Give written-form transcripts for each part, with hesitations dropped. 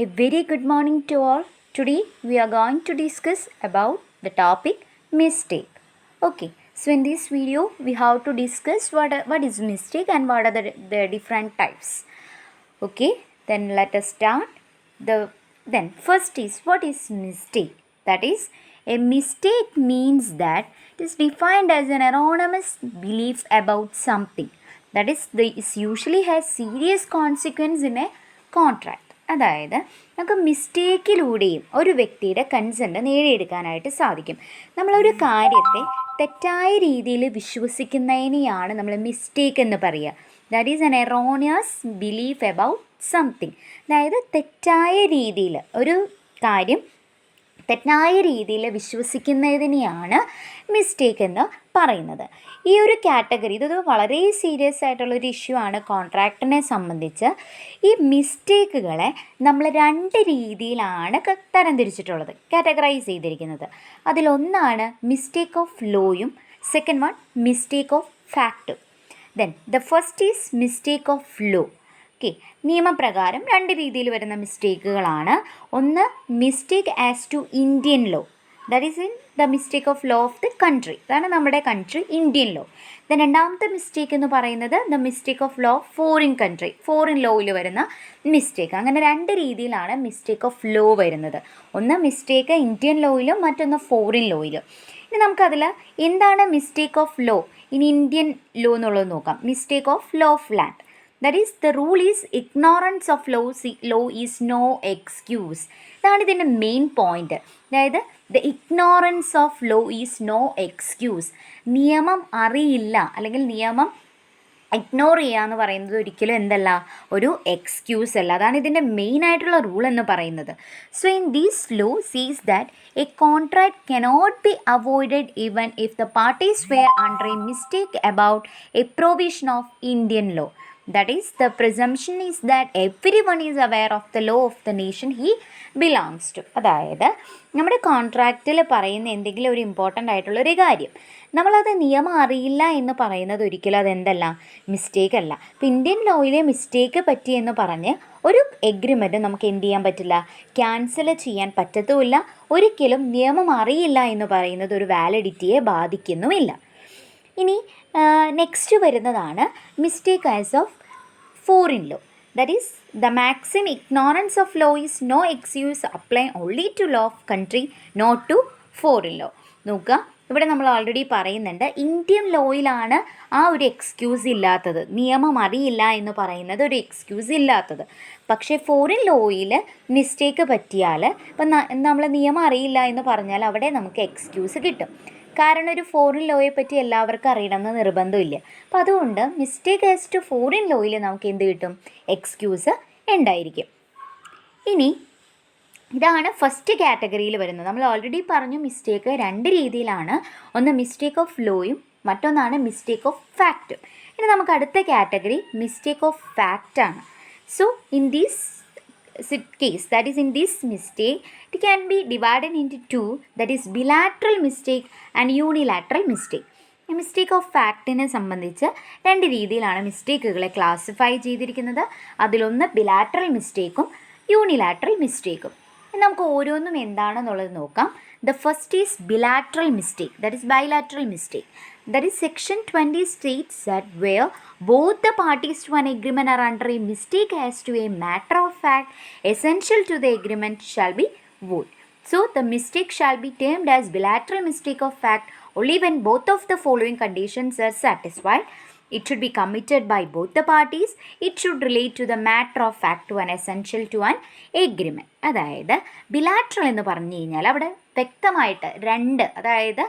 A very good morning to all. Today we are going to discuss about the topic mistake. Okay, so in this video we have to discuss what is mistake and what are the different types. Okay, then let us start. Then first is what is mistake? That is, a mistake means that it is defined as an erroneous belief about something. That is, this usually has serious consequence in a contract. അതായത് നമുക്ക് മിസ്റ്റേക്കിലൂടെയും ഒരു വ്യക്തിയുടെ consent നേടിയെടുക്കാനായിട്ട് സാധിക്കും. നമ്മളൊരു കാര്യത്തെ തെറ്റായ രീതിയിൽ വിശ്വസിക്കുന്നതിനെയാണ് നമ്മൾ മിസ്റ്റേക്ക് എന്ന് പറയുക. That is an erroneous belief about something. അതായത് തെറ്റായ രീതിയിൽ ഒരു കാര്യം തെറ്റായ രീതിയിൽ വിശ്വസിക്കുന്നതിനെയാണ് മിസ്റ്റേക്ക് എന്ന് പറയുന്നത്. ഈ ഒരു കാറ്റഗറി ഇതൊരു വളരെ സീരിയസ് ആയിട്ടുള്ളൊരു ഇഷ്യൂ ആണ് കോൺട്രാക്റ്റിനെ സംബന്ധിച്ച്. ഈ മിസ്റ്റേക്കുകളെ നമ്മൾ രണ്ട് രീതിയിലാണ് തരംതിരിച്ചിട്ടുള്ളത്, കാറ്റഗറൈസ് ചെയ്തിരിക്കുന്നത്. അതിലൊന്നാണ് മിസ്റ്റേക്ക് ഓഫ് ലോയും സെക്കൻഡ് വൺ മിസ്റ്റേക്ക് ഓഫ് ഫാക്റ്റും. Then the first is mistake of law. Okay, നിയമപ്രകാരം രണ്ട് രീതിയിൽ വരുന്ന മിസ്റ്റേക്കുകളാണ്. ഒന്ന് mistake as to Indian law, that is in the mistake of law of the country, അതാണ് നമ്മുടെ കൺട്രി ഇന്ത്യൻ ലോ. ദെൻ രണ്ടാമത്തെ മിസ്റ്റേക്ക് എന്ന് പറയുന്നത് the mistake of law foreign country, foreign ലോയിൽ വരുന്ന മിസ്റ്റേക്ക്. അങ്ങനെ രണ്ട് രീതിയിലാണ് മിസ്റ്റേക്ക് ഓഫ് ലോ വരുന്നത്. ഒന്ന് മിസ്റ്റേക്ക് ഇന്ത്യൻ ലോയിലും മറ്റൊന്ന് ഫോറിൻ ലോയിലും. ഇനി നമുക്കതിൽ എന്താണ് mistake of law in Indian law എന്നുള്ളത് നോക്കാം. Mistake of law of land, that is the rule is ignorance of law is no excuse. ഇതാണ് ഇതിൻ്റെ മെയിൻ പോയിന്റ്. അതായത് the ignorance of law is no excuse. നിയമം അറിയില്ല അല്ലെങ്കിൽ നിയമം ignore ചെയ്യുക എന്ന് പറയുന്നത് ഒരിക്കലും എന്തല്ല, ഒരു എക്സ്ക്യൂസ് അല്ല. അതാണ് ഇതിൻ്റെ മെയിൻ ആയിട്ടുള്ള റൂൾ എന്ന് പറയുന്നത്. So in these law sees that a contract cannot be avoided even if the parties were under a mistake about a provision of Indian law. That is, the presumption is that everyone is aware of the law of the nation he belongs to. അതായത് നമ്മുടെ കോൺട്രാക്റ്റിൽ പറയുന്ന എന്തെങ്കിലും ഒരു important ആയിട്ടുള്ളൊരു കാര്യം നമ്മളത് നിയമം അറിയില്ല എന്ന് പറയുന്നത് ഒരിക്കലും അതെന്തല്ല, മിസ്റ്റേക്ക് അല്ല. ഇപ്പോൾ ഇന്ത്യൻ ലോയിലെ മിസ്റ്റേക്ക് പറ്റിയെന്ന് പറഞ്ഞ് ഒരു എഗ്രിമെൻറ്റ് നമുക്ക് എന്ത് ചെയ്യാൻ പറ്റില്ല, ക്യാൻസൽ ചെയ്യാൻ പറ്റത്തുമില്ല. ഒരിക്കലും നിയമം അറിയില്ല എന്ന് പറയുന്നത് ഒരു വാലിഡിറ്റിയെ ബാധിക്കുന്നുമില്ല. ഇനി നെക്സ്റ്റ് വരുന്നതാണ് mistake as of foreign law. That is the maxim ignorance of law is no excuse apply only to law of country not to foreign law. നോക്കുക, ഇവിടെ നമ്മൾ ഓൾറെഡി പറയുന്നുണ്ട് ഇന്ത്യൻ ലോയിലാണ് ആ ഒരു എക്സ്ക്യൂസ് ഇല്ലാത്തത്, നിയമം അറിയില്ല എന്ന് പറയുന്നത് ഒരു എക്സ്ക്യൂസ് ഇല്ലാത്തത്. പക്ഷേ ഫോറിൻ ലോയിൽ മിസ്റ്റേക്ക് പറ്റിയാൽ ഇപ്പം നമ്മൾ നിയമം അറിയില്ല എന്ന് പറഞ്ഞാൽ അവിടെ നമുക്ക് എക്സ്ക്യൂസ് കിട്ടും. കാരണം ഒരു ഫോറിൻ ലോയെ പറ്റി എല്ലാവർക്കും അറിയണമെന്ന് നിർബന്ധമില്ല. അപ്പം അതുകൊണ്ട് മിസ്റ്റേക്ക് ആസ് ടു ഫോറിൻ ലോയിൽ നമുക്ക് എന്ത് കിട്ടും, എക്സ്ക്യൂസ് ഉണ്ടായിരിക്കും. ഇനി ഇതാണ് ഫസ്റ്റ് കാറ്റഗറിയിൽ വരുന്നത്. നമ്മൾ ഓൾറെഡി പറഞ്ഞു മിസ്റ്റേക്ക് രണ്ട് രീതിയിലാണ്, ഒന്ന് മിസ്റ്റേക്ക് ഓഫ് ലോയും മറ്റൊന്നാണ് മിസ്റ്റേക്ക് ഓഫ് ഫാക്റ്റും. ഇനി നമുക്ക് അടുത്ത കാറ്റഗറി മിസ്റ്റേക്ക് ഓഫ് ഫാക്റ്റാണ്. So in these case, that is in this mistake, it can be divided into two, that is bilateral mistake and unilateral mistake. ഈ മിസ്റ്റേക്ക് ഓഫ് ഫാക്റ്റിനെ സംബന്ധിച്ച് രണ്ട് രീതിയിലാണ് മിസ്റ്റേക്കുകളെ classify ചെയ്തിരിക്കുന്നത്. അതിലൊന്ന് ബിലാറ്ററൽ മിസ്റ്റേക്കും യൂണിലാറ്ററൽ മിസ്റ്റേക്കും. നമുക്ക് ഓരോന്നും എന്താണെന്നുള്ളത് നോക്കാം. The first is bilateral mistake, that is bilateral mistake. That is section 20 states that where both the parties to an agreement are under a mistake as to a matter of fact essential to the agreement shall be void. So the mistake shall be termed as bilateral mistake of fact only when both of the following conditions are satisfied. It should be committed by both the parties. It should relate to the matter of fact to an essential to an agreement. അതായത് ബിലാറ്ററൽ എന്ന് പറഞ്ഞു കഴിഞ്ഞാൽ അവിടെ വ്യക്തമായിട്ട് രണ്ട്, അതായത്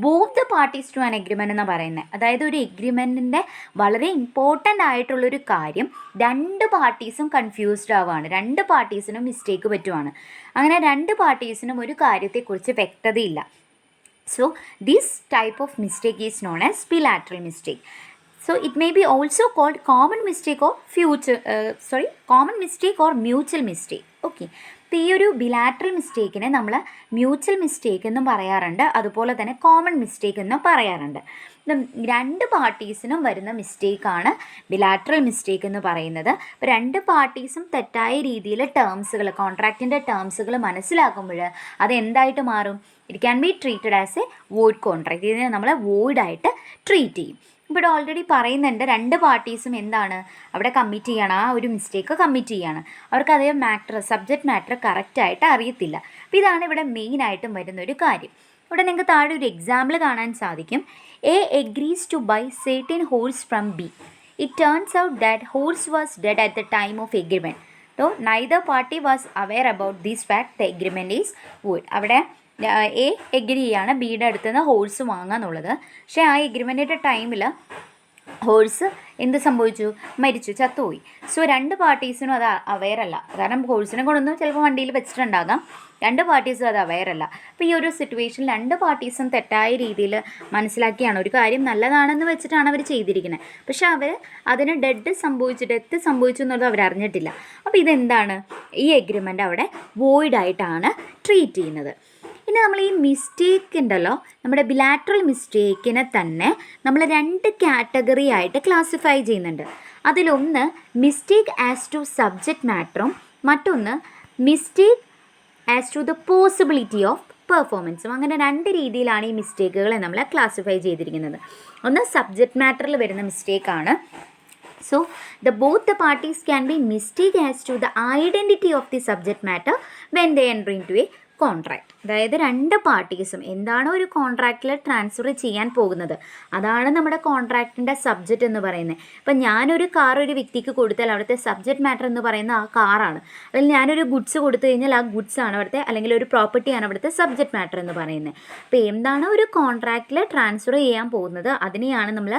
both the parties to an agreement എന്ന് പറയുന്നത്, അതായത് ഒരു എഗ്രിമെൻറ്റിൻ്റെ വളരെ ഇമ്പോർട്ടൻ്റ് ആയിട്ടുള്ളൊരു കാര്യം രണ്ട് പാർട്ടീസും കൺഫ്യൂസ്ഡ് ആവുകയാണ്, രണ്ട് പാർട്ടീസിനും മിസ്റ്റേക്ക് പറ്റുവാണ്. അങ്ങനെ രണ്ട് പാർട്ടീസിനും ഒരു കാര്യത്തെക്കുറിച്ച് വ്യക്തതയില്ല. So this type of mistake is known as bilateral mistake. So it may be also called common mistake or mutual mistake. Okay. അപ്പോൾ ഈ ഒരു ബിലാറ്ററൽ മിസ്റ്റേക്കിനെ നമ്മൾ മ്യൂച്വൽ മിസ്റ്റേക്ക് എന്നും പറയാറുണ്ട്, അതുപോലെ തന്നെ കോമൺ മിസ്റ്റേക്ക് എന്നും പറയാറുണ്ട്. രണ്ട് പാർട്ടീസിനും വരുന്ന മിസ്റ്റേക്കാണ് ബിലാറ്ററൽ മിസ്റ്റേക്ക് എന്ന് പറയുന്നത്. അപ്പോൾ രണ്ട് പാർട്ടീസും തെറ്റായ രീതിയിൽ ടേംസുകൾ, കോൺട്രാക്റ്റിൻ്റെ ടേംസുകൾ മനസ്സിലാക്കുമ്പോൾ അത് എന്തായിട്ട് മാറും? It can be treated as A void contract. ഇതിനെ നമ്മൾ വോയിഡായിട്ട് ട്രീറ്റ് ചെയ്യും. ഇവിടെ ഓൾറെഡി പറയുന്നുണ്ട്, രണ്ട് പാർട്ടീസും എന്താണ് അവിടെ കമ്മിറ്റ് ചെയ്യണം, ആ ഒരു മിസ്റ്റേക്ക് കമ്മിറ്റ് ചെയ്യാണ്. അവർക്ക് അതേ സബ്ജക്റ്റ് മാറ്റർ കറക്റ്റായിട്ട് അറിയത്തില്ല. അപ്പോൾ ഇതാണ് ഇവിടെ മെയിനായിട്ടും വരുന്നൊരു കാര്യം. ഇവിടെ നിങ്ങൾക്ക് താഴെ ഒരു എക്സാമ്പിൾ കാണാൻ സാധിക്കും. A agrees to buy certain horse from B. It turns out that horse was dead at the time of agreement. So neither party was aware about this fact. The agreement is void. അവിടെ A agree ചെയ്യാണ് ബിയുടെ അടുത്ത് നിന്ന് horse വാങ്ങുക എന്നുള്ളത്. പക്ഷേ ആ എഗ്രിമെൻറ്റിൻ്റെ ടൈമിൽ ഹോഴ്സ് എന്ത് സംഭവിച്ചു? മരിച്ചു, ചത്തുപോയി. സോ രണ്ട് പാർട്ടീസിനും അത് അവെയറല്ല. കാരണം ഹോഴ്സിനെ കൊണ്ടൊന്നും ചിലപ്പോൾ വണ്ടിയിൽ വെച്ചിട്ടുണ്ടാകാം. രണ്ട് പാർട്ടീസും അത് അവെയറല്ല. അപ്പോൾ ഈ ഒരു സിറ്റുവേഷനിൽ രണ്ട് പാർട്ടീസും തെറ്റായ രീതിയിൽ മനസ്സിലാക്കിയാണ് ഒരു കാര്യം നല്ലതാണെന്ന് വെച്ചിട്ടാണ് അവർ ചെയ്തിരിക്കുന്നത്. പക്ഷേ അവർ അതിന് ഡെത്ത് സംഭവിച്ചു എന്നുള്ളത് അവർ അറിഞ്ഞിട്ടില്ല. അപ്പോൾ ഇതെന്താണ്? ഈ എഗ്രിമെൻ്റ് അവിടെ വോയിഡായിട്ടാണ് ട്രീറ്റ് ചെയ്യുന്നത്. ഇനി നമ്മൾ ഈ മിസ്റ്റേക്ക് ഉണ്ടല്ലോ, നമ്മുടെ ബിലാറ്ററൽ മിസ്റ്റേക്കിനെ തന്നെ നമ്മൾ രണ്ട് കാറ്റഗറി ആയിട്ട് ക്ലാസിഫൈ ചെയ്യുന്നുണ്ട്. അതിലൊന്ന് മിസ്റ്റേക്ക് ആസ് ടു സബ്ജക്റ്റ് മാറ്ററും മറ്റൊന്ന് mistake as to the possibility of പെർഫോമൻസും. അങ്ങനെ രണ്ട് രീതിയിലാണ് ഈ മിസ്റ്റേക്കുകളെ നമ്മൾ ക്ലാസിഫൈ ചെയ്തിരിക്കുന്നത്. ഒന്ന് സബ്ജക്റ്റ് മാറ്ററിൽ വരുന്ന മിസ്റ്റേക്കാണ്. So, both the parties can be mistake as to the identity of the subject matter when they enter into a contract. അതായത് രണ്ട് പാർട്ടീസും എന്താണോ ഒരു കോൺട്രാക്റ്റിൽ ട്രാൻസ്ഫർ ചെയ്യാൻ പോകുന്നത് അതാണ് നമ്മുടെ കോൺട്രാക്റ്റിൻ്റെ സബ്ജക്റ്റ് എന്ന് പറയുന്നത്. ഇപ്പം ഞാനൊരു കാർ ഒരു വ്യക്തിക്ക് കൊടുത്താൽ അവിടുത്തെ സബ്ജക്റ്റ് മാറ്റർ എന്ന് പറയുന്ന ആ കാറാണ്. അല്ലെങ്കിൽ ഞാനൊരു ഗുഡ്സ് കൊടുത്തു കഴിഞ്ഞാൽ ആ ഗുഡ്സ് ആണ് അവിടുത്തെ, അല്ലെങ്കിൽ ഒരു പ്രോപ്പർട്ടിയാണ് അവിടുത്തെ സബ്ജക്റ്റ് മാറ്റർ എന്ന് പറയുന്നത്. അപ്പോൾ എന്താണോ ഒരു കോൺട്രാക്റ്റിൽ ട്രാൻസ്ഫർ ചെയ്യാൻ പോകുന്നത് അതിനെയാണ് നമ്മൾ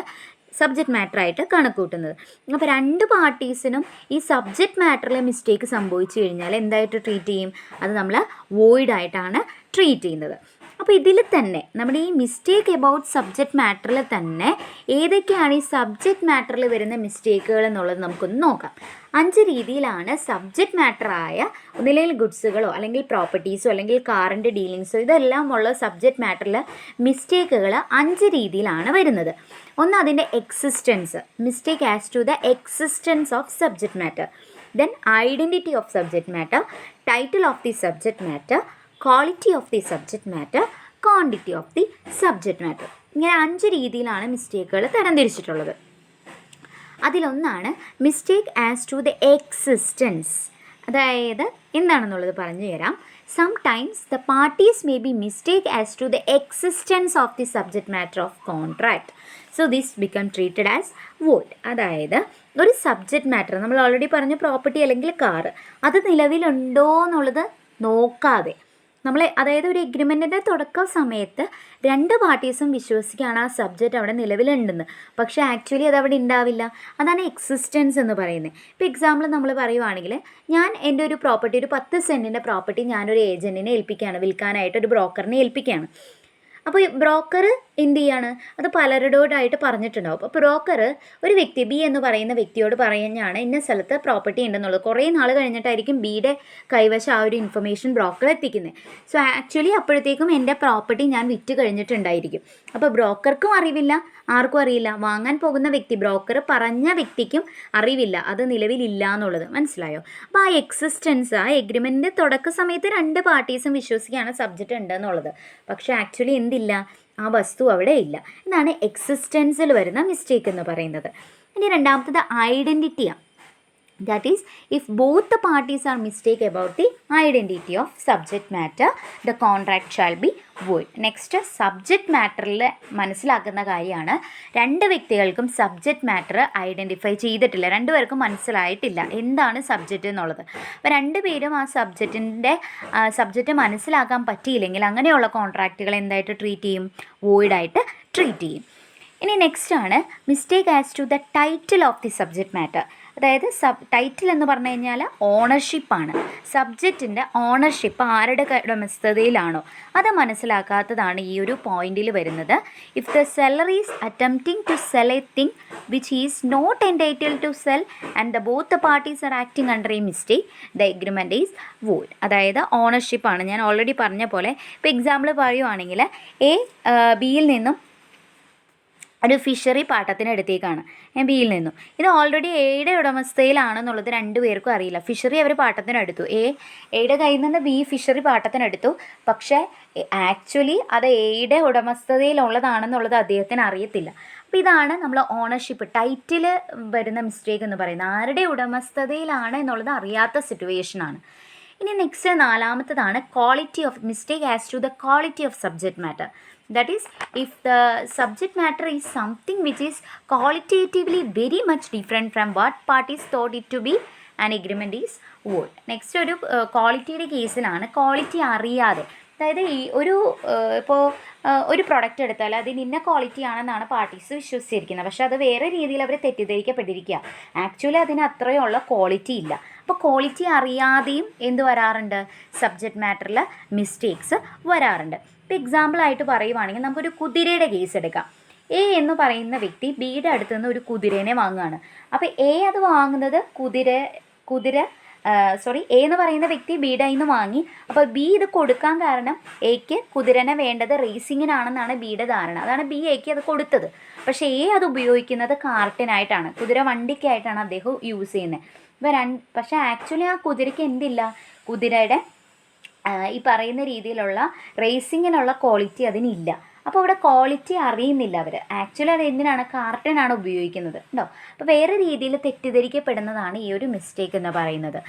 സബ്ജക്റ്റ് മാറ്ററായിട്ട് കണക്കൂട്ടുന്നത്. അപ്പോൾ രണ്ട് പാർട്ടീസിനും ഈ സബ്ജക്റ്റ് മാറ്ററിലെ മിസ്റ്റേക്ക് സംഭവിച്ചു കഴിഞ്ഞാൽ എന്തായിട്ട് ട്രീറ്റ് ചെയ്യും? അത് നമ്മൾ വോയിഡായിട്ടാണ് ട്രീറ്റ് ചെയ്യുന്നത്. അപ്പോൾ ഇതിൽ തന്നെ നമ്മുടെ ഈ മിസ്റ്റേക്ക് എബൌട്ട് സബ്ജക്റ്റ് മാറ്ററിൽ തന്നെ ഏതൊക്കെയാണ് ഈ സബ്ജക്റ്റ് മാറ്ററിൽ വരുന്ന മിസ്റ്റേക്കുകൾ എന്നുള്ളത് നമുക്കൊന്ന് നോക്കാം. 5 രീതിയിലാണ് സബ്ജക്റ്റ് മാറ്ററായ ഒന്നില്ലെങ്കിൽ ഗുഡ്സുകളോ അല്ലെങ്കിൽ പ്രോപ്പർട്ടീസോ അല്ലെങ്കിൽ കാറിൻ്റെ ഡീലിങ്സോ ഇതെല്ലാം ഉള്ള സബ്ജക്റ്റ് മാറ്ററിൽ മിസ്റ്റേക്കുകൾ 5 രീതിയിലാണ് വരുന്നത്. ഒന്ന് അതിൻ്റെ existence, mistake as to the existence of subject matter. Then identity of subject matter, title of the subject matter, quality of the subject matter, quantity of the subject matter. ഇങ്ങനെ 5 രീതിയിലാണ് മിസ്റ്റേക്കുകൾ തരംതിരിച്ചിട്ടുള്ളത്. അതിലൊന്നാണ് mistake as to the existence. അതായത് എന്താണെന്നുള്ളത് പറഞ്ഞു തരാം. Sometimes the parties may be mistake as to the existence of the subject matter of contract. So this become treated as void. അതായത് ഒരു സബ്ജക്റ്റ് മാറ്റർ നമ്മൾ ഓൾറെഡി പറഞ്ഞ പ്രോപ്പർട്ടി അല്ലെങ്കിൽ car അത് നിലവിലുണ്ടോ എന്നുള്ളത് നോക്കാതെ അതായത് ഒരു എഗ്രിമെൻറ്റിൻ്റെ തുടക്ക സമയത്ത് രണ്ട് പാർട്ടീസും വിശ്വസിക്കുകയാണ് ആ സബ്ജക്റ്റ് അവിടെ നിലവിലുണ്ടെന്ന്. പക്ഷേ ആക്ച്വലി അതവിടെ ഉണ്ടാവില്ല. അതാണ് എക്സിസ്റ്റൻസ് എന്ന് പറയുന്നത്. ഇപ്പോൾ എക്സാമ്പിൾ നമ്മൾ പറയുവാണെങ്കിൽ ഞാൻ എൻ്റെ ഒരു പ്രോപ്പർട്ടി, ഒരു 10 സെൻറ്റിൻ്റെ പ്രോപ്പർട്ടി ഞാനൊരു ഏജൻറ്റിനെ ഏൽപ്പിക്കുകയാണ്, വിൽക്കാനായിട്ട് ഒരു ബ്രോക്കറിനെ ഏൽപ്പിക്കുകയാണ്. അപ്പോൾ ഈ ബ്രോക്കർ എന്ത് ചെയ്യാണ്? അത് പലരോടായിട്ട് പറഞ്ഞിട്ടുണ്ടാവും. അപ്പോൾ ബ്രോക്കർ ഒരു വ്യക്തി ബി എന്ന് പറയുന്ന വ്യക്തിയോട് പറയുന്നതാണ് ഇന്ന സ്ഥലത്ത് പ്രോപ്പർട്ടി ഉണ്ടെന്നുള്ളത്. കുറേ നാൾ കഴിഞ്ഞിട്ടായിരിക്കും ബിയുടെ കൈവശം ആ ഒരു ഇൻഫർമേഷൻ ബ്രോക്കർ എത്തിക്കുന്നത്. സോ ആക്ച്വലി അപ്പോഴത്തേക്കും എൻ്റെ പ്രോപ്പർട്ടി ഞാൻ വിറ്റ് കഴിഞ്ഞിട്ടുണ്ടായിരിക്കും. അപ്പോൾ ബ്രോക്കർക്കും അറിവില്ല, ആർക്കും അറിയില്ല. വാങ്ങാൻ പോകുന്ന വ്യക്തി, ബ്രോക്കർ പറഞ്ഞ വ്യക്തിക്കും അറിവില്ല അത് നിലവിലില്ല എന്നുള്ളത്. മനസ്സിലായോ? അപ്പോൾ ആ എക്സിസ്റ്റൻസ്, ആ എഗ്രിമെൻറ്റിൻ്റെ തുടക്ക സമയത്ത് രണ്ട് പാർട്ടീസും വിശ്വസിക്കുകയാണ് സബ്ജക്റ്റ് ഉണ്ടെന്നുള്ളത്. പക്ഷേ ആക്ച്വലി എന്തില്ല? ആ വസ്തു അവിടെ ഇല്ല. ഇതാണ് എക്സിസ്റ്റൻസിൽ വരുന്ന മിസ്റ്റേക്ക് എന്ന് പറയുന്നത്. ഇനി രണ്ടാമത്തത് ഐഡൻറ്റിറ്റിയാണ്. That is, if both the parties are mistaken about the identity of subject matter, the contract shall be void. Next, subject matterൽ മനസ്സിലാക്കുന്ന കാര്യമാണ്, രണ്ട് വ്യക്തികൾക്കും സബ്ജക്റ്റ് മാറ്റർ ഐഡൻറ്റിഫൈ ചെയ്തിട്ടില്ല, രണ്ടുപേർക്കും മനസ്സിലായിട്ടില്ല എന്താണ് സബ്ജക്റ്റ് എന്നുള്ളത്. അപ്പോൾ രണ്ടുപേരും ആ സബ്ജക്റ്റ് മനസ്സിലാക്കാൻ പറ്റിയില്ലെങ്കിൽ അങ്ങനെയുള്ള കോൺട്രാക്റ്റുകൾ എന്തായിട്ട് ട്രീറ്റ് ചെയ്യും? വോയിഡായിട്ട് ട്രീറ്റ് ചെയ്യും. ഇനി നെക്സ്റ്റ് ആണ് mistake as to the title of the subject matter. അതായത് ടൈറ്റിൽ എന്ന് പറഞ്ഞു കഴിഞ്ഞാൽ ഓണർഷിപ്പാണ്. സബ്ജക്റ്റിൻ്റെ ഓണർഷിപ്പ് ആരുടെ ഉടമസ്ഥതയിലാണോ അത് മനസ്സിലാക്കാത്തതാണ് ഈ ഒരു പോയിന്റിൽ വരുന്നത്. If the seller is attempting to sell a thing which is not entitled to sell and the both the parties are acting under a mistake the agreement is void. അതായത് ഓണർഷിപ്പാണ്. ഞാൻ ഓൾറെഡി പറഞ്ഞ പോലെ ഇപ്പോൾ എക്സാമ്പിൾ പറയുവാണെങ്കിൽ ബിയിൽ നിന്നും ഒരു ഫിഷറി പാട്ടത്തിന് എടുത്തേക്കാണ് ബിയിൽ നിന്നും. ഇത് ഓൾറെഡി എയുടെ ഉടമസ്ഥയിലാണെന്നുള്ളത് രണ്ടുപേർക്കും അറിയില്ല. ഫിഷറി അവർ പാട്ടത്തിനെടുത്തു, എയുടെ കയ്യിൽ നിന്ന് ബി ഫിഷറി പാട്ടത്തിനെടുത്തു. പക്ഷേ ആക്ച്വലി അത് എയുടെ ഉടമസ്ഥതയിലുള്ളതാണെന്നുള്ളത് അദ്ദേഹത്തിന് അറിയത്തില്ല. അപ്പോൾ ഇതാണ് നമ്മൾ ഓണർഷിപ്പ് ടൈറ്റിൽ വരുന്ന മിസ്റ്റേക്ക് എന്ന് പറയുന്നത്. ആരുടെ ഉടമസ്ഥതയിലാണ് എന്നുള്ളത് അറിയാത്ത സിറ്റുവേഷനാണ്. ഇനി നെക്സ്റ്റ് നാലാമത്തതാണ് quality of mistake as to the quality of subject matter. That is, if the subject matter is something which is qualitatively very much different from what parties thought it to be, an agreement is void. Next ഒരു ക്വാളിറ്റിയുടെ കേസിലാണ്. Quality അറിയാതെ, അതായത് ഈ ഇപ്പോൾ ഒരു product എടുത്താൽ അതിന് ഇന്ന ക്വാളിറ്റി ആണെന്നാണ് പാർട്ടീസ് വിശ്വസിച്ചിരിക്കുന്നത്. പക്ഷേ അത് വേറെ രീതിയിൽ അവർ തെറ്റിദ്ധരിക്കപ്പെട്ടിരിക്കുക. ആക്ച്വലി അതിന് അത്രയുള്ള ക്വാളിറ്റി ഇല്ല. അപ്പോൾ ക്വാളിറ്റി അറിയാതെയും എന്ത് വരാറുണ്ട്, സബ്ജക്റ്റ് മാറ്ററിൽ മിസ്റ്റേക്സ് വരാറുണ്ട്. ഇപ്പോൾ എക്സാമ്പിളായിട്ട് പറയുവാണെങ്കിൽ നമുക്കൊരു കുതിരയുടെ കേസ് എടുക്കാം. എ എന്ന് പറയുന്ന വ്യക്തി ബിയുടെ അടുത്ത് നിന്ന് ഒരു കുതിരേനെ വാങ്ങുകയാണ്. അപ്പോൾ അത് വാങ്ങുന്നത് എ എന്ന് പറയുന്ന വ്യക്തി ബിയുടെ കയ്യിൽ നിന്ന് വാങ്ങി. അപ്പോൾ ബി ഇത് കൊടുക്കാൻ കാരണം എക്ക് കുതിരനെ വേണ്ടത് റേസിങ്ങിനാണെന്നാണ് ബിയുടെ ധാരണ. അതാണ് ബി എക്ക് അത് കൊടുത്തത്. പക്ഷേ അത് ഉപയോഗിക്കുന്നത് കാർട്ടിനായിട്ടാണ്, കുതിര വണ്ടിക്കായിട്ടാണ് അദ്ദേഹം യൂസ് ചെയ്യുന്നത്. പക്ഷേ ആക്ച്വലി ആ കുതിരയ്ക്ക് എന്തില്ല, കുതിരയുടെ ഈ പറയുന്ന രീതിയിലുള്ള റേസിങ്ങിനുള്ള ക്വാളിറ്റി അതിനില്ല. അപ്പോൾ അവിടെ ക്വാളിറ്റി അറിയുന്നില്ല അവർ. ആക്ച്വലി അത് എന്തിനാണ്, കാർട്ടനാണ് ഉപയോഗിക്കുന്നത് കേട്ടോ. അപ്പോൾ വേറെ രീതിയിൽ തെറ്റിദ്ധരിക്കപ്പെടുന്നതാണ് ഈ ഒരു മിസ്റ്റേക്ക് എന്ന് പറയുന്നത്.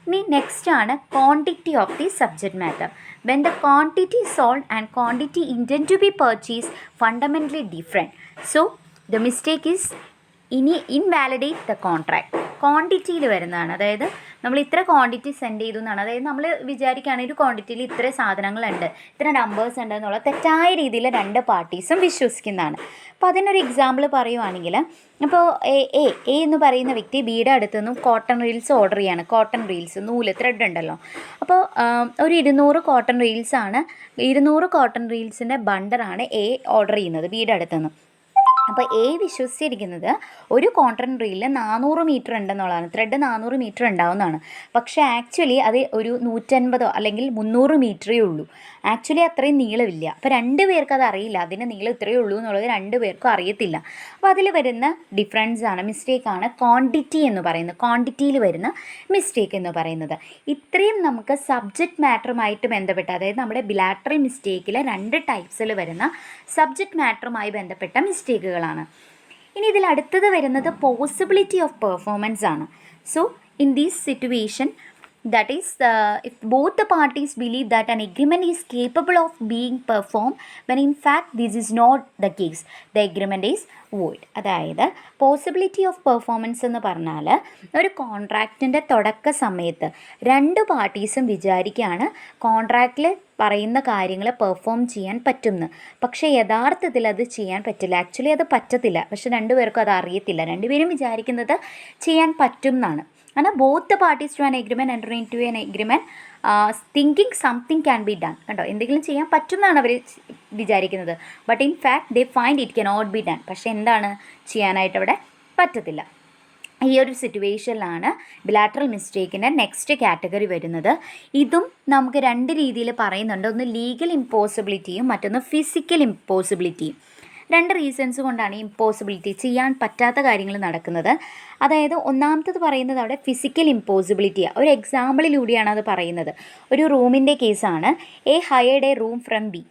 ഇനി നെക്സ്റ്റ് ആണ് quantity of the subject matter. When the quantity sold and quantity intend to be purchase fundamentally different, so the mistake is invalidate the contract. ക്വാണ്ടിറ്റിയിൽ വരുന്നതാണ്. അതായത് നമ്മൾ ഇത്ര ക്വാണ്ടിറ്റി സെൻഡ് ചെയ്തു എന്നാണ്. അതായത് നമ്മൾ വിചാരിക്കുകയാണെങ്കിൽ ഒരു ക്വാണ്ടിറ്റിയിൽ ഇത്ര സാധനങ്ങളുണ്ട്, ഇത്ര നമ്പേഴ്സ് ഉണ്ട് എന്നുള്ള തെറ്റായ രീതിയിൽ രണ്ട് പാർട്ടീസും വിശ്വസിക്കുന്നതാണ്. അപ്പോൾ അതിനൊരു എക്സാമ്പിൾ പറയുവാണെങ്കിൽ, അപ്പോൾ എ എന്ന് പറയുന്ന വ്യക്തി ബിയുടെ അടുത്ത് നിന്നും കോട്ടൺ റീൽസ് ഓർഡർ ചെയ്യാണ്. കോട്ടൺ റീൽസ്, നൂല്, ത്രെഡ് ഉണ്ടല്ലോ. അപ്പോൾ ഒരു 200 കോട്ടൺ റീൽസാണ്, 200 കോട്ടൺ റീൽസിൻ്റെ ബണ്ടറാണ് എ ഓർഡർ ചെയ്യുന്നത് ബിയുടെ അടുത്ത് നിന്ന്. അപ്പോൾ വിശ്വസിച്ചിരിക്കുന്നത് ഒരു കോട്ടൺ റീലിൽ 400 മീറ്റർ ഉണ്ടെന്നുള്ളതാണ്, ത്രെഡ് 400 മീറ്റർ ഉണ്ടാവുന്നതാണ്. പക്ഷേ ആക്ച്വലി അത് ഒരു 150 അല്ലെങ്കിൽ 300 മീറ്ററേ ഉള്ളൂ. ആക്ച്വലി അത്രയും നീളമില്ല. അപ്പോൾ രണ്ട് പേർക്ക് അത് അറിയില്ല, അതിന് നീളം ഇത്രയേ ഉള്ളൂ എന്നുള്ളത് രണ്ട് പേർക്കും അറിയത്തില്ല. അപ്പോൾ അതിൽ വരുന്ന ഡിഫറൻസാണ്, മിസ്റ്റേക്കാണ് ക്വാണ്ടിറ്റി എന്ന് പറയുന്നത്, ക്വാണ്ടിറ്റിയിൽ വരുന്ന മിസ്റ്റേക്ക് എന്ന് പറയുന്നത്. ഇത്രയും നമുക്ക് സബ്ജക്റ്റ് മാറ്ററുമായിട്ട് ബന്ധപ്പെട്ട, അതായത് നമ്മുടെ ബിലാറ്ററൽ മിസ്റ്റേക്കിലെ 2 ടൈപ്സിൽ വരുന്ന സബ്ജക്റ്റ് മാറ്ററുമായി ബന്ധപ്പെട്ട മിസ്റ്റേക്കുകളാണ്. ഇനി ഇതിൽ അടുത്തത് വരുന്നത് പോസിബിലിറ്റി ഓഫ് പെർഫോമൻസ് ആണ്. So in these situation, that is, if both the parties believe that an agreement is capable of being performed when in fact this is not the case, the agreement is void. അതായത് possibility of performance എന്ന് പറഞ്ഞാൽ ഒരു കോൺട്രാക്റ്റിൻ്റെ തുടക്ക സമയത്ത് രണ്ട് പാർട്ടീസും വിചാരിക്കുകയാണ് കോൺട്രാക്റ്റിൽ പറയുന്ന കാര്യങ്ങൾ പെർഫോം ചെയ്യാൻ പറ്റുമെന്ന്. പക്ഷേ യഥാർത്ഥത്തിൽ അത് ചെയ്യാൻ പറ്റില്ല. ആക്ച്വലി അത് പറ്റത്തില്ല. പക്ഷെ രണ്ടുപേർക്കും അത് അറിയത്തില്ല. രണ്ടുപേരും വിചാരിക്കുന്നത് ചെയ്യാൻ പറ്റും എന്നാണ്. കാരണം both the parties to an agreement enter in to an agreement thinking something can be done. കണ്ടോ, എന്തെങ്കിലും ചെയ്യാൻ പറ്റും എന്നാണ് അവർ വിചാരിക്കുന്നത്. But in fact they find it cannot be done. പക്ഷേ എന്താണ്, ചെയ്യാനായിട്ട് അവിടെ പറ്റത്തില്ല. ഈ ഒരു സിറ്റുവേഷനിലാണ് ബിലാറ്ററൽ മിസ്റ്റേക്കിൻ്റെ നെക്സ്റ്റ് കാറ്റഗറി വരുന്നത്. ഇതും നമുക്ക് രണ്ട് രീതിയിൽ പറയുന്നുണ്ട്. ഒന്ന് ലീഗൽ ഇമ്പോസിബിലിറ്റിയും മറ്റൊന്ന് ഫിസിക്കൽ ഇമ്പോസിബിലിറ്റിയും. 2 റീസൺസ് കൊണ്ടാണ് ഈ ഇമ്പോസിബിലിറ്റി, ചെയ്യാൻ പറ്റാത്ത കാര്യങ്ങൾ നടക്കുന്നത്. അതായത് ഒന്നാമത്തത് പറയുന്നത് അവിടെ ഫിസിക്കൽ ഇമ്പോസിബിലിറ്റിയാണ്. ഒരു എക്സാമ്പിളിലൂടെയാണ് അത് പറയുന്നത്. ഒരു റൂമിൻ്റെ കേസാണ്. A hired A room from B.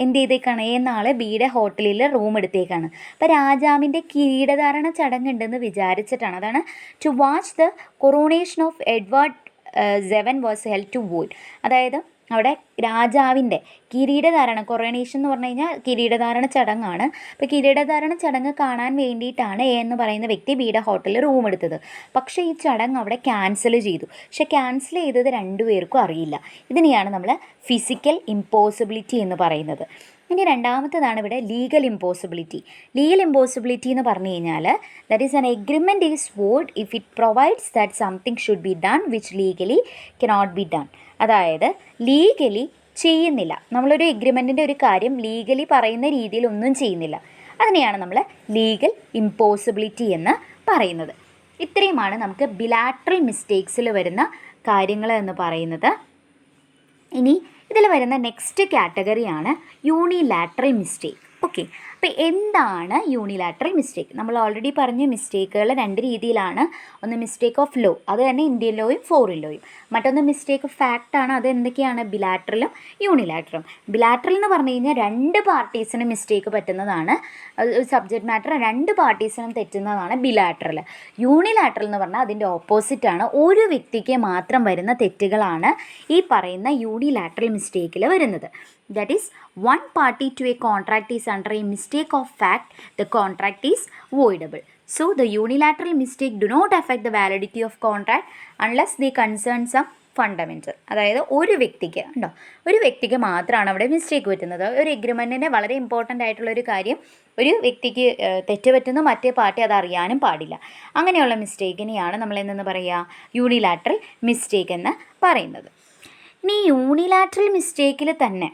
എന്ത് ചെയ്തേക്കാണ്, നാളെ ബിയുടെ ഹോട്ടലിൽ റൂം എടുത്തേക്കാണ്. അപ്പോൾ രാജാവിൻ്റെ കിരീടധാരണ ചടങ്ങുണ്ടെന്ന് വിചാരിച്ചിട്ടാണ്. അതാണ് to watch the coronation of Edward 7 was held to void. അതായത് അവിടെ രാജാവിൻ്റെ കിരീടധാരണ, കൊറോണേഷൻ എന്ന് പറഞ്ഞു കഴിഞ്ഞാൽ കിരീടധാരണ ചടങ്ങാണ്. അപ്പോൾ കിരീടധാരണ ചടങ്ങ് കാണാൻ വേണ്ടിയിട്ടാണ് എന്ന് പറയുന്ന വ്യക്തി ബിയുടെ ഹോട്ടലിൽ റൂം എടുത്തത്. പക്ഷേ ഈ ചടങ്ങ് അവിടെ ക്യാൻസൽ ചെയ്തു. പക്ഷെ ക്യാൻസൽ ചെയ്തത് രണ്ടുപേർക്കും അറിയില്ല. ഇതിനെയാണ് നമ്മൾ ഫിസിക്കൽ ഇമ്പോസിബിലിറ്റി എന്ന് പറയുന്നത്. ഇനി രണ്ടാമത്തേതാണ് ഇവിടെ ലീഗൽ ഇമ്പോസിബിലിറ്റി. ലീഗൽ ഇമ്പോസിബിലിറ്റി എന്ന് പറഞ്ഞു കഴിഞ്ഞാൽ that is an agreement is void if it provides that something should be done which legally cannot be done. അതായത് ലീഗലി ചെയ്യുന്നില്ല, നമ്മളൊരു എഗ്രിമെൻറ്റിൻ്റെ ഒരു കാര്യം ലീഗലി പറയുന്ന രീതിയിൽ ഒന്നും ചെയ്യുന്നില്ല, അതിനെയാണ് നമ്മൾ ലീഗൽ ഇമ്പോസിബിലിറ്റി എന്ന് പറയുന്നത്. ഇത്രയുമാണ് നമുക്ക് ബിലാറ്ററൽ മിസ്റ്റേക്സിൽ വരുന്ന കാര്യങ്ങൾ എന്ന് പറയുന്നത്. ഇനി ഇതിൽ വരുന്ന നെക്സ്റ്റ് കാറ്റഗറിയാണ് യൂണിലാറ്ററൽ മിസ്റ്റേക്ക്. ഓക്കെ, അപ്പോൾ എന്താണ് യൂണിലാറ്ററൽ മിസ്റ്റേക്ക്? നമ്മൾ ഓൾറെഡി പറഞ്ഞു മിസ്റ്റേക്കുകൾ രണ്ട് രീതിയിലാണ്. ഒന്ന് മിസ്റ്റേക്ക് ഓഫ് ലോ, അത് തന്നെ ഇന്ത്യൻ ലോയും ഫോറിൻ ലോയും. മറ്റൊന്ന് മിസ്റ്റേക്ക് ഓഫ് ഫാക്റ്റാണ്, അത് എന്തൊക്കെയാണ്? ബിലാറ്ററലും യൂണിലാറ്ററലും. ബിലാറ്ററൽ എന്ന് പറഞ്ഞു കഴിഞ്ഞാൽ രണ്ട് പാർട്ടീസിനും മിസ്റ്റേക്ക് പറ്റുന്നതാണ്, സബ്ജക്റ്റ് മാറ്റർ രണ്ട് പാർട്ടീസിനും തെറ്റുന്നതാണ് ബിലാറ്ററൽ. യൂണിലാറ്ററൽ എന്ന് പറഞ്ഞാൽ അതിൻ്റെ ഓപ്പോസിറ്റാണ്, ഒരു വ്യക്തിക്ക് മാത്രം വരുന്ന തെറ്റുകളാണ് ഈ പറയുന്ന യൂണിലാറ്ററൽ മിസ്റ്റേക്കിൽ വരുന്നത്. That is, one party to a contract is under a mistake of fact, the contract is voidable. So, the unilateral mistake do not affect the validity of contract unless they concern some fundamental. അതായത് ഒരു വ്യക്തിക്ക് മാത്രമാണ് അവിടെ mistake പറ്റുന്നത്. ഒരു എഗ്രിമെൻറ്റിൻ്റെ വളരെ important ആയിട്ടുള്ളൊരു കാര്യം, ഒരു വ്യക്തിക്ക് തെറ്റ് പറ്റുന്നു, മറ്റേ പാർട്ടി അത് അറിയാനും പാടില്ല. അങ്ങനെയുള്ള മിസ്റ്റേക്കിനെയാണ് നമ്മൾ എന്തെന്ന് പറയുക? യൂണിലാറ്ററൽ മിസ്റ്റേക്ക് എന്ന് പറയുന്നത്. ഇനി യൂണിലാറ്ററൽ മിസ്റ്റേക്കിൽ തന്നെ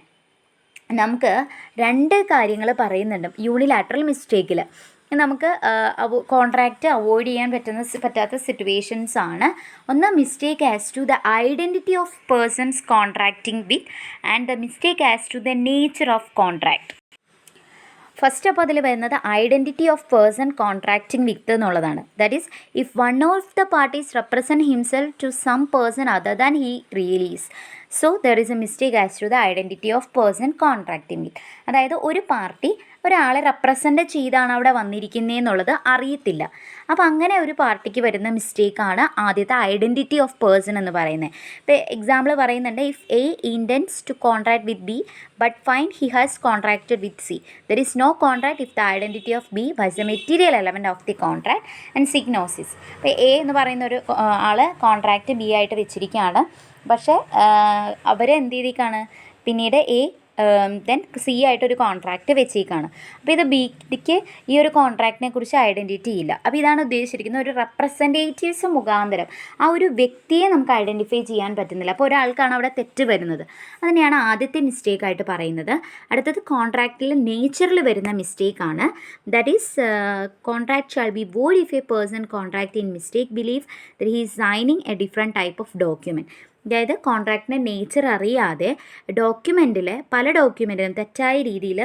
നമുക്ക് രണ്ട് കാര്യങ്ങൾ പറയുന്നുണ്ട്. യൂണിലാറ്ററൽ മിസ്റ്റേക്കിൽ നമുക്ക് കോൺട്രാക്റ്റ് അവോയ്ഡ് ചെയ്യാൻ പറ്റാത്ത സിറ്റുവേഷൻസ് ആണ്. ഒന്ന് mistake as to the identity of persons contracting with and the mistake as to the nature of contract. First അപ്പോൾ അതിൽ വരുന്നത് identity of person contracting with എന്നുള്ളതാണ്. That is if one of the parties represent himself to some person other than he really is. So there is a mistake as to the identity of person contracting with. അതായത് ഒരു party ഒരാളെ represent ചെയ്താണ് അവിടെ വന്നിരിക്കുന്നതെന്നുള്ളത് അറിയത്തില്ല. അപ്പോൾ അങ്ങനെ ഒരു പാർട്ടിക്ക് വരുന്ന മിസ്റ്റേക്കാണ് ആദ്യത്തെ ഐഡൻറ്റിറ്റി ഓഫ് പേഴ്സൺ എന്ന് പറയുന്നത്. ഇപ്പോൾ എക്സാമ്പിൾ പറയുന്നുണ്ട്, if A intends to contract with B but find he has contracted with C, there is no contract if the identity of B was a material element of the contract and സിഗ്നോസിസ്. ഇപ്പോൾ A എന്ന് പറയുന്ന ഒരു ആൾ contract B ആയിട്ട് വെച്ചിരിക്കുകയാണ്. പക്ഷേ അവരെന്ത് ചെയ്തിരിക്കുകയാണ്, പിന്നീട് എ ദെൻ സി ആയിട്ടൊരു കോൺട്രാക്റ്റ് വെച്ചേക്കാണ്. അപ്പോൾ ഇത് ബിക്ക് ഈ ഒരു കോൺട്രാക്റ്റിനെ കുറിച്ച് ഐഡൻറ്റിറ്റി ഇല്ല. അപ്പോൾ ഇതാണ് ഉദ്ദേശിച്ചിരിക്കുന്നത്, ഒരു റെപ്രസെൻറ്റേറ്റീവ്സ് മുഖാന്തരം ആ ഒരു വ്യക്തിയെ നമുക്ക് ഐഡൻറ്റിഫൈ ചെയ്യാൻ പറ്റുന്നില്ല. അപ്പോൾ ഒരാൾക്കാണ് അവിടെ തെറ്റ് വരുന്നത്. അതിനെയാണ് ആദ്യത്തെ മിസ്റ്റേക്കായിട്ട് പറയുന്നത്. അടുത്തത് കോൺട്രാക്റ്റിൽ നേച്ചറിൽ വരുന്ന മിസ്റ്റേക്കാണ്. That is contract shall be void if a person contract in mistake believe that he is signing a different type of document. അതായത് കോൺട്രാക്റ്റിൻ്റെ നേച്ചർ അറിയാതെ പല ഡോക്യുമെൻറ്റിലും തെറ്റായ രീതിയിൽ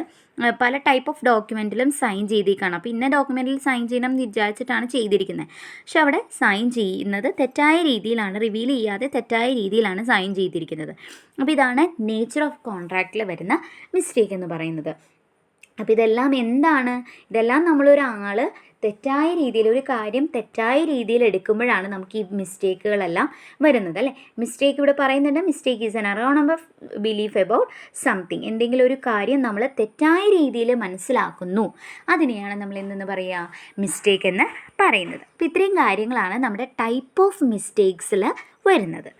പല ടൈപ്പ് ഓഫ് ഡോക്യുമെൻറ്റിലും സൈൻ ചെയ്തേക്കാണ്. അപ്പോൾ ഇന്ന ഡോക്യുമെൻറ്റിൽ സൈൻ ചെയ്യണം എന്ന് വിചാരിച്ചിട്ടാണ് ചെയ്തിരിക്കുന്നത്. പക്ഷെ അവിടെ സൈൻ ചെയ്യുന്നത് തെറ്റായ രീതിയിലാണ്, റിവീൽ ചെയ്യാതെ തെറ്റായ രീതിയിലാണ് സൈൻ ചെയ്തിരിക്കുന്നത്. അപ്പോൾ ഇതാണ് നേച്ചർ ഓഫ് കോൺട്രാക്റ്റിൽ വരുന്ന മിസ്റ്റേക്ക് എന്ന് പറയുന്നത്. അപ്പോൾ ഇതെല്ലാം എന്താണ്? ഇതെല്ലാം നമ്മളൊരാൾ തെറ്റായ രീതിയിൽ ഒരു കാര്യം തെറ്റായ രീതിയിൽ എടുക്കുമ്പോഴാണ് നമുക്ക് ഈ മിസ്റ്റേക്കുകളെല്ലാം വരുന്നത്, അല്ലേ? മിസ്റ്റേക്ക് ഇവിടെ പറയുന്നുണ്ട്, mistake is an erroneous belief about something. എന്തെങ്കിലും ഒരു കാര്യം നമ്മൾ തെറ്റായ രീതിയിൽ മനസ്സിലാക്കുന്നു, അതിനെയാണ് നമ്മൾ എന്തെന്ന് പറയുക? മിസ്റ്റേക്ക് എന്ന് പറയുന്നത്. അപ്പോൾ ഇത്രയും കാര്യങ്ങളാണ് നമ്മുടെ ടൈപ്പ് ഓഫ് മിസ്റ്റേക്സിൽ വരുന്നത്.